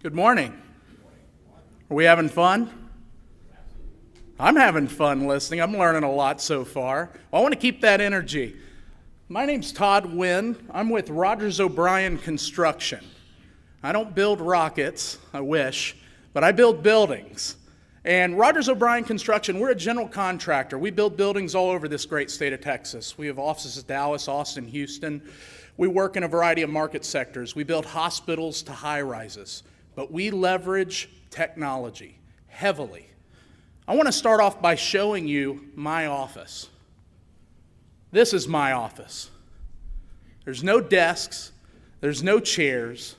Good morning. Are we having fun? I'm having fun listening. I'm learning a lot so far. Well, I want to keep that energy. My name's Todd Wynne. I'm with Rogers O'Brien Construction. I don't build rockets, I wish, but I build buildings. And Rogers O'Brien Construction, we're a general contractor. We build buildings all over this great state of Texas. We have offices in Dallas, Austin, Houston. We work in a variety of market sectors. We build hospitals to high-rises, but we leverage technology heavily. I want to start off by showing you my office. This is my office. There's no desks, there's no chairs,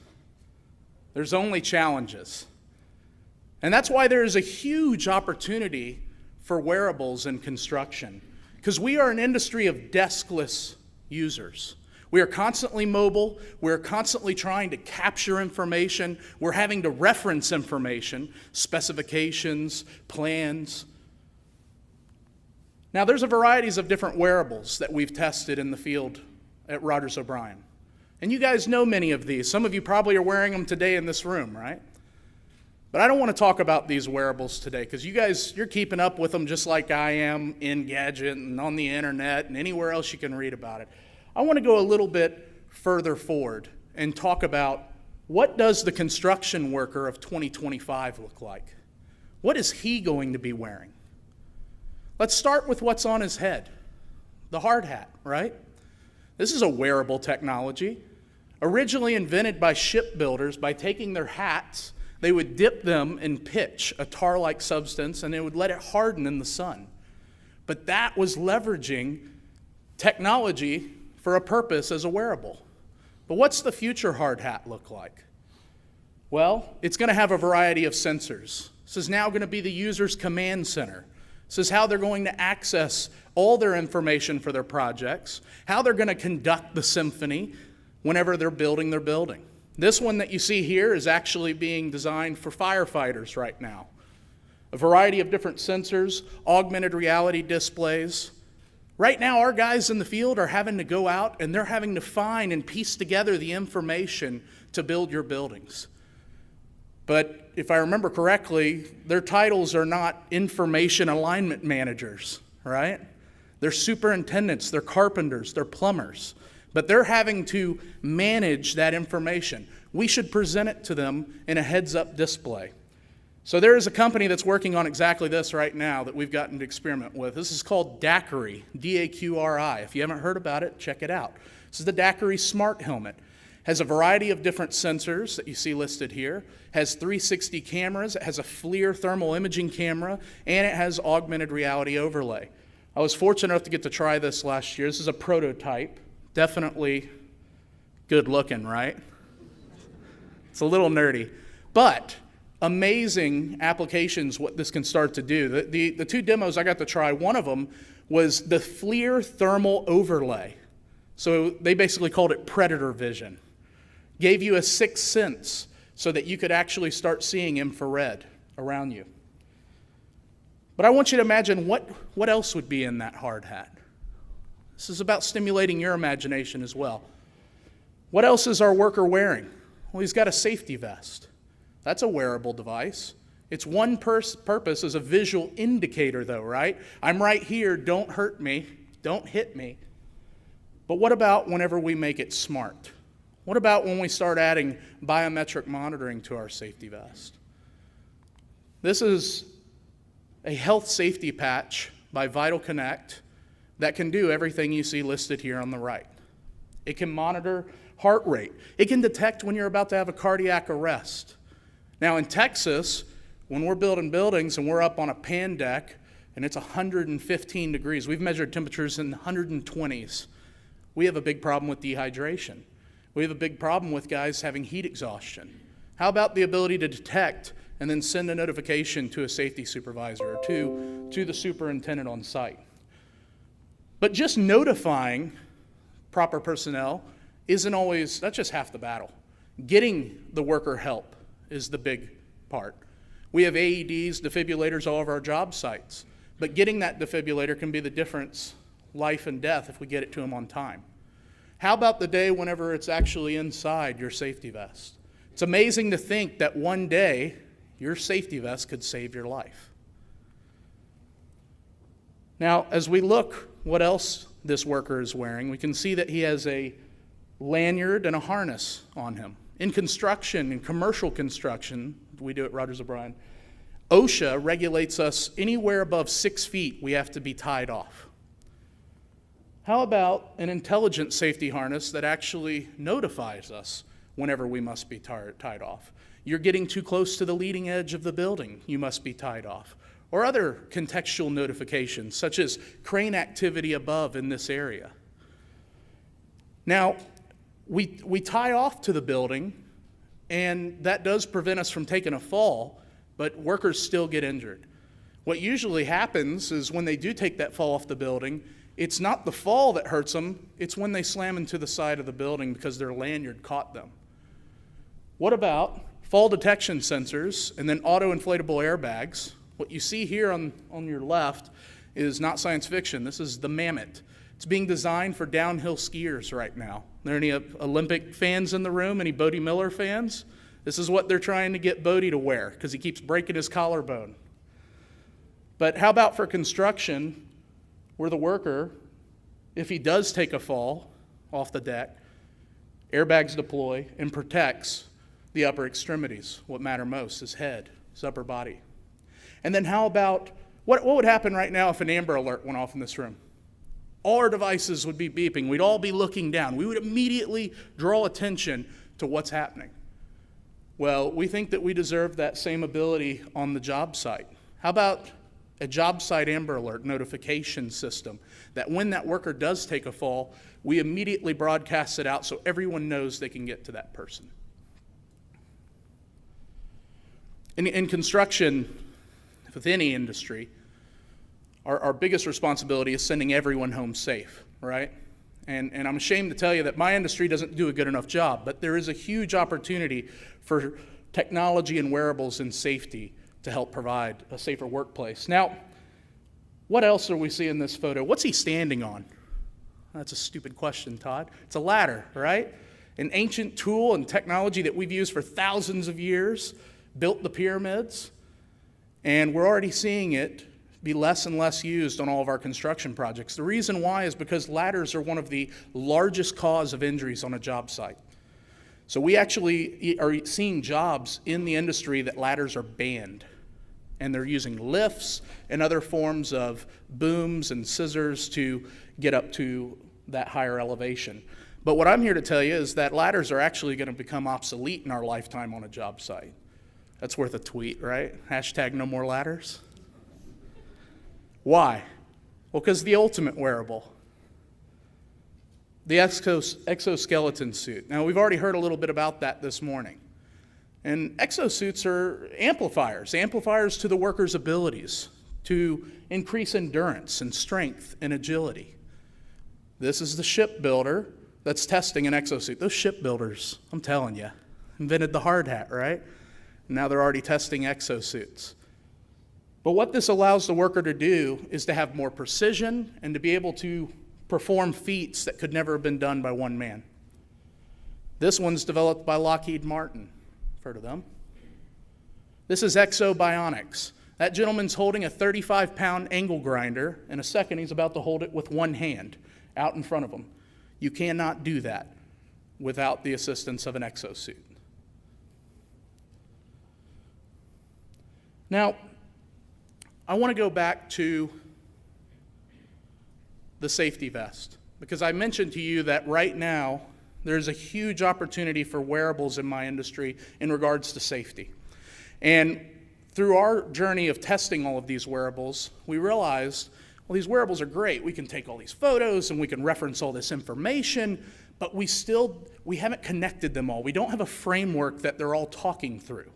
there's only challenges. And that's why there is a huge opportunity for wearables in construction, because we are an industry of deskless users. We are constantly mobile. We're constantly trying to capture information. We're having to reference information, specifications, plans. Now, there's a varieties of different wearables that we've tested in the field at Rogers O'Brien. And you guys know many of these. Some of you probably are wearing them today in this room, right? But I don't want to talk about these wearables today because you guys, you're keeping up with them just like I am in Gadget and on the internet and anywhere else you can read about it. I want to go a little bit further forward and talk about what does the construction worker of 2025 look like? What is he going to be wearing? Let's start with what's on his head, the hard hat, right? This is a wearable technology, originally invented by shipbuilders by taking their hats. They would dip them in pitch, a tar-like substance, and they would let it harden in the sun. But that was leveraging technology for a purpose as a wearable. But what's the future hard hat look like? Well, it's going to have a variety of sensors. This is now going to be the user's command center. This is how they're going to access all their information for their projects, how they're going to conduct the symphony whenever they're building their building. This one that you see here is actually being designed for firefighters right now. A variety of different sensors, augmented reality displays. Right now, our guys in the field are having to go out and they're having to find and piece together the information to build your buildings. But if I remember correctly, their titles are not information alignment managers, right? They're superintendents, they're carpenters, they're plumbers. But they're having to manage that information. We should present it to them in a heads-up display. So there is a company that's working on exactly this right now that we've gotten to experiment with. This is called DAQRI, D-A-Q-R-I. If you haven't heard about it, check it out. This is the DAQRI Smart Helmet. Has a variety of different sensors that you see listed here. Has 360 cameras. It has a FLIR thermal imaging camera, and it has augmented reality overlay. I was fortunate enough to get to try this last year. This is a prototype. Definitely good looking, right? It's a little nerdy, but amazing applications what this can start to do. The two demos I got to try, one of them was the FLIR thermal overlay. So they basically called it predator vision. Gave you a sixth sense so that you could actually start seeing infrared around you. But I want you to imagine what else would be in that hard hat. This is about stimulating your imagination as well. What else is our worker wearing? Well, he's got a safety vest. That's a wearable device. Its one purpose is a visual indicator though, right? I'm right here, don't hurt me, don't hit me. But what about whenever we make it smart? What about when we start adding biometric monitoring to our safety vest? This is a health safety patch by Vital Connect that can do everything you see listed here on the right. It can monitor heart rate. It can detect when you're about to have a cardiac arrest. Now in Texas, when we're building buildings and we're up on a pan deck and it's 115 degrees, we've measured temperatures in the 120s. We have a big problem with dehydration. We have a big problem with guys having heat exhaustion. How about the ability to detect and then send a notification to a safety supervisor or to the superintendent on site? But just notifying proper personnel isn't always, that's just half the battle. Getting the worker help is the big part. We have AEDs, defibrillators all over our job sites, but getting that defibrillator can be the difference, life and death, if we get it to them on time. How about the day whenever it's actually inside your safety vest? It's amazing to think that one day your safety vest could save your life. Now, as we look what else this worker is wearing, we can see that he has a lanyard and a harness on him. In construction, in commercial construction, we do at Rogers O'Brien, OSHA regulates us anywhere above 6 feet, we have to be tied off. How about an intelligent safety harness that actually notifies us whenever we must be tied off? You're getting too close to the leading edge of the building, you must be tied off. Or other contextual notifications, such as crane activity above in this area. Now, we tie off to the building, and that does prevent us from taking a fall, but workers still get injured. What usually happens is when they do take that fall off the building, it's not the fall that hurts them, it's when they slam into the side of the building because their lanyard caught them. What about fall detection sensors and then auto-inflatable airbags? What you see here on your left is not science fiction. This is the Mammoth. It's being designed for downhill skiers right now. Are there any Olympic fans in the room? Any Bodie Miller fans? This is what they're trying to get Bodie to wear because he keeps breaking his collarbone. But how about for construction, where the worker, if he does take a fall off the deck, airbags deploy and protects the upper extremities. What matter most, his head, his upper body. And then how about, what would happen right now if an Amber Alert went off in this room? All our devices would be beeping. We'd all be looking down. We would immediately draw attention to what's happening. Well, we think that we deserve that same ability on the job site. How about a job site Amber Alert notification system that when that worker does take a fall, we immediately broadcast it out so everyone knows they can get to that person. In construction, with any industry, our biggest responsibility is sending everyone home safe, right? And I'm ashamed to tell you that my industry doesn't do a good enough job, but there is a huge opportunity for technology and wearables and safety to help provide a safer workplace. Now, what else are we seeing in this photo? What's he standing on? That's a stupid question, Todd. It's a ladder, right? An ancient tool and technology that we've used for thousands of years, built the pyramids, and we're already seeing it be less and less used on all of our construction projects. The reason why is because ladders are one of the largest cause of injuries on a job site. So we actually are seeing jobs in the industry that ladders are banned. And they're using lifts and other forms of booms and scissors to get up to that higher elevation. But what I'm here to tell you is that ladders are actually going to become obsolete in our lifetime on a job site. That's worth a tweet, right? Hashtag no more ladders. Why? Well, because the ultimate wearable, the exoskeleton suit. Now, we've already heard a little bit about that this morning. And exosuits are amplifiers to the worker's abilities to increase endurance and strength and agility. This is the shipbuilder that's testing an exosuit. Those shipbuilders, I'm telling you, invented the hard hat, right? Now they're already testing exosuits. But what this allows the worker to do is to have more precision and to be able to perform feats that could never have been done by one man. This one's developed by Lockheed Martin. Heard of them? This is Exobionics. That gentleman's holding a 35-pound angle grinder. In a second, he's about to hold it with one hand out in front of him. You cannot do that without the assistance of an exosuit. Now, I want to go back to the safety vest, because I mentioned to you that right now there's a huge opportunity for wearables in my industry in regards to safety. And through our journey of testing all of these wearables, we realized, well, these wearables are great. We can take all these photos and we can reference all this information, but we haven't connected them all. We don't have a framework that they're all talking through.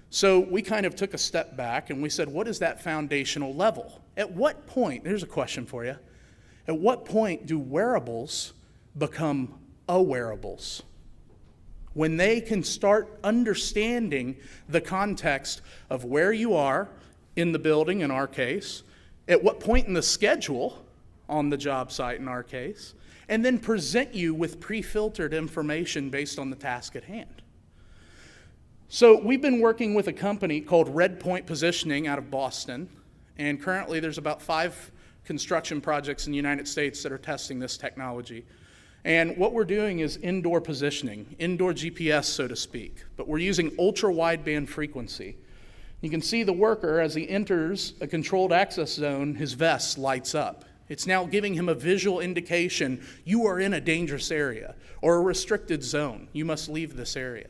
So we kind of took a step back and we said, what is that foundational level? At what point, here's a question for you, at what point do wearables become a-wearables? When they can start understanding the context of where you are in the building, in our case, at what point in the schedule on the job site, in our case, and then present you with pre-filtered information based on the task at hand. So we've been working with a company called Red Point Positioning out of Boston, and currently there's about 5 construction projects in the United States that are testing this technology. And what we're doing is indoor positioning, indoor GPS, so to speak, but we're using ultra-wideband frequency. You can see the worker, as he enters a controlled access zone, his vest lights up. It's now giving him a visual indication, you are in a dangerous area or a restricted zone. You must leave this area.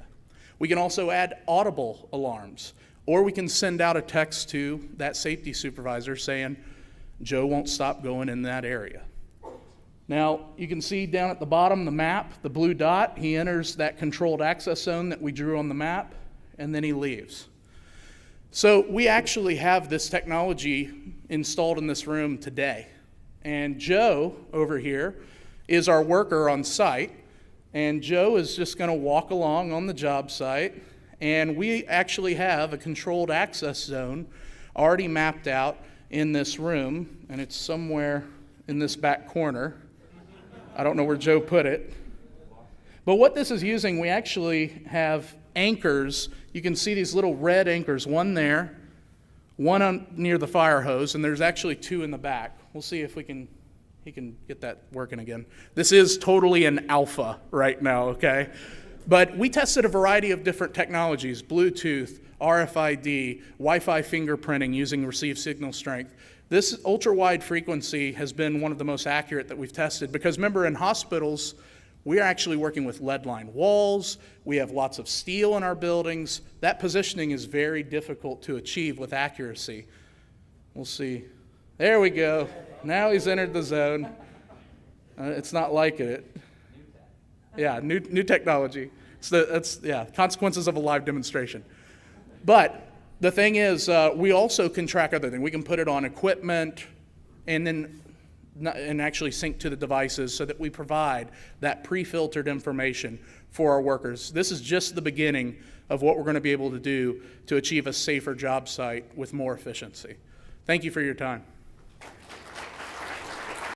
We can also add audible alarms, or we can send out a text to that safety supervisor saying, Joe won't stop going in that area. Now, you can see down at the bottom the map, the blue dot. He enters that controlled access zone that we drew on the map, and then he leaves. So we actually have this technology installed in this room today. And Joe over here is our worker on site. And Joe is just going to walk along on the job site. And we actually have a controlled access zone already mapped out in this room. And it's somewhere in this back corner. I don't know where Joe put it. But what this is using, we actually have anchors. You can see these little red anchors, one there, one near the fire hose, and there's actually 2 in the back. We'll see if he can get that working again. This is totally an alpha right now, okay? But we tested a variety of different technologies, Bluetooth, RFID, Wi-Fi fingerprinting using received signal strength. This ultra-wide frequency has been one of the most accurate that we've tested because remember, in hospitals, we are actually working with lead-lined walls. We have lots of steel in our buildings. That positioning is very difficult to achieve with accuracy. We'll see. There we go. Now he's entered the zone. It's not like it. Yeah, new technology. That's consequences of a live demonstration. But the thing is, we also can track other things. We can put it on equipment and actually sync to the devices so that we provide that pre-filtered information for our workers. This is just the beginning of what we're going to be able to do to achieve a safer job site with more efficiency. Thank you for your time.